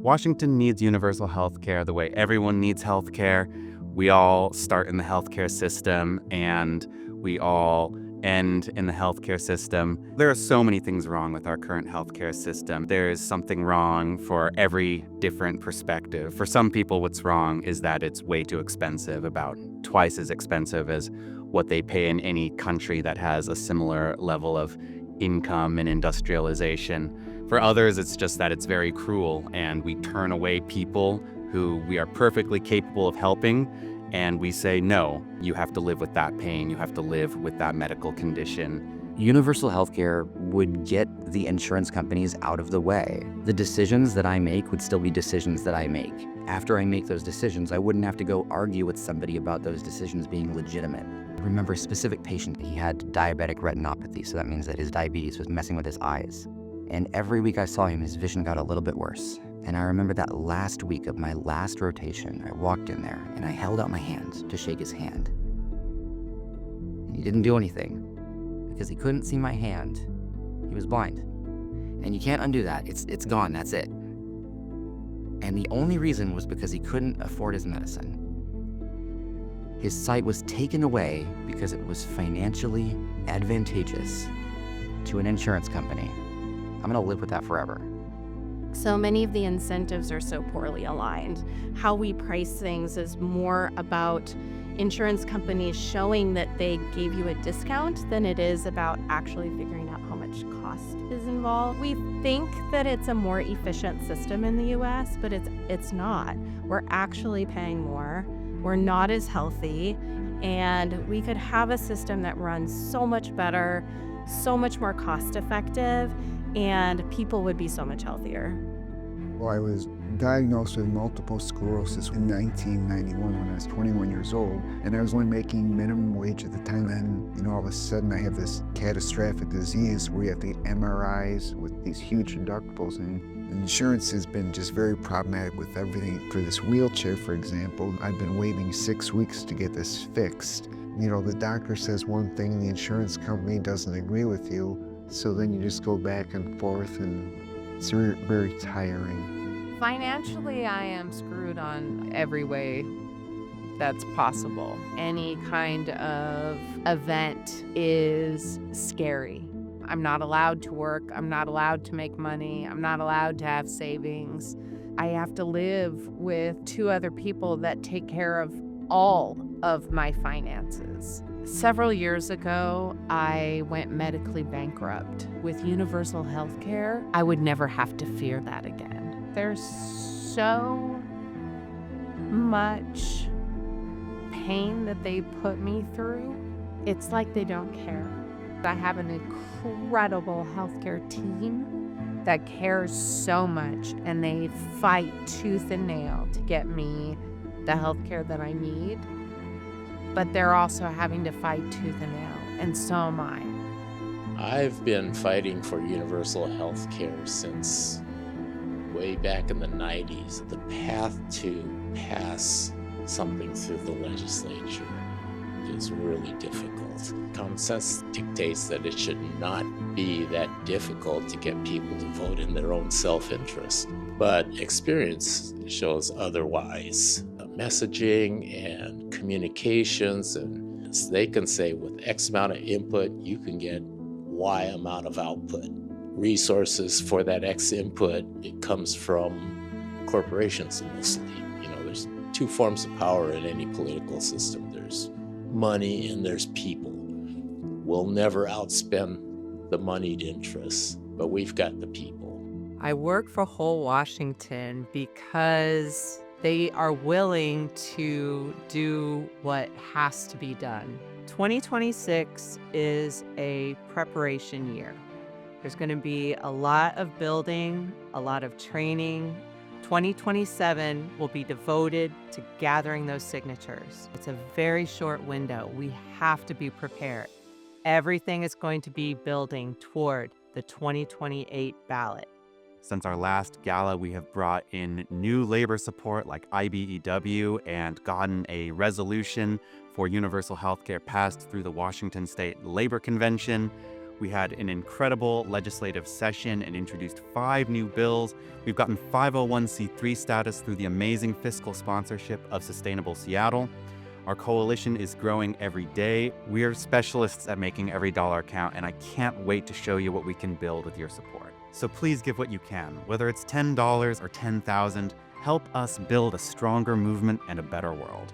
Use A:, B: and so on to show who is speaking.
A: Washington needs universal health care the way everyone needs health care. We all start in the healthcare system and we all end in the healthcare system. There are so many things wrong with our current healthcare system. There is something wrong for every different perspective. For some people, what's wrong is that it's way too expensive, about twice as expensive as what they pay in any country that has a similar level of income and industrialization. For others, it's just that it's very cruel and we turn away people who we are perfectly capable of helping, and we say, no, you have to live with that pain, you have to live with that medical condition.
B: Universal healthcare would get the insurance companies out of the way. The decisions that I make would still be decisions that I make. After I make those decisions, I wouldn't have to go argue with somebody about those decisions being legitimate. I remember a specific patient, he had diabetic retinopathy, so that means that his diabetes was messing with his eyes. And every week I saw him, his vision got a little bit worse. And I remember that last week of my last rotation, I walked in there and I held out my hand to shake his hand. And he didn't do anything because he couldn't see my hand. He was blind. And you can't undo that. It's gone, that's it. And the only reason was because he couldn't afford his medicine. His sight was taken away because it was financially advantageous to an insurance company. I'm gonna live with that forever.
C: So many of the incentives are so poorly aligned. How we price things is more about insurance companies showing that they gave you a discount than it is about actually figuring out how much cost is involved. We think that it's a more efficient system in the US, but it's not. We're actually paying more. We're not as healthy, and we could have a system that runs so much better, so much more cost effective, and people would be so much healthier.
D: Well, I was diagnosed with multiple sclerosis in 1991 when I was 21 years old, and I was only making minimum wage at the time. And all of a sudden I have this catastrophic disease where you have to get MRIs with these huge deductibles, and insurance has been just very problematic with everything. For this wheelchair, for example, I've been waiting 6 weeks to get this fixed. The doctor says one thing, the insurance company doesn't agree with you, so then you just go back and forth, and it's very, very tiring.
E: Financially, I am screwed on every way that's possible. Any kind of event is scary. I'm not allowed to work. I'm not allowed to make money. I'm not allowed to have savings. I have to live with 2 other people that take care of all of my finances. Several years ago, I went medically bankrupt. With universal health care, I would never have to fear that again. There's so much pain that they put me through. It's like they don't care. I have an incredible healthcare team that cares so much, and they fight tooth and nail to get me the healthcare that I need. But they're also having to fight tooth and nail, and so am I.
F: I've been fighting for universal health care since way back in the 90s. The path to pass something through the legislature is really difficult. Common sense dictates that it should not be that difficult to get people to vote in their own self-interest. But experience shows otherwise. Messaging and communications, and they can say with X amount of input, you can get Y amount of output. Resources for that X input, it comes from corporations mostly. There's 2 forms of power in any political system. There's money and there's people. We'll never outspend the moneyed interests, but we've got the people.
E: I work for Whole Washington because they are willing to do what has to be done. 2026 is a preparation year. There's going to be a lot of building, a lot of training. 2027 will be devoted to gathering those signatures. It's a very short window. We have to be prepared. Everything is going to be building toward the 2028 ballot.
A: Since our last gala, we have brought in new labor support like IBEW and gotten a resolution for universal health care passed through the Washington State Labor Convention. We had an incredible legislative session and introduced 5 new bills. We've gotten 501c3 status through the amazing fiscal sponsorship of Sustainable Seattle. Our coalition is growing every day. We are specialists at making every dollar count, and I can't wait to show you what we can build with your support. So please give what you can, whether it's $10 or $10,000. Help us build a stronger movement and a better world.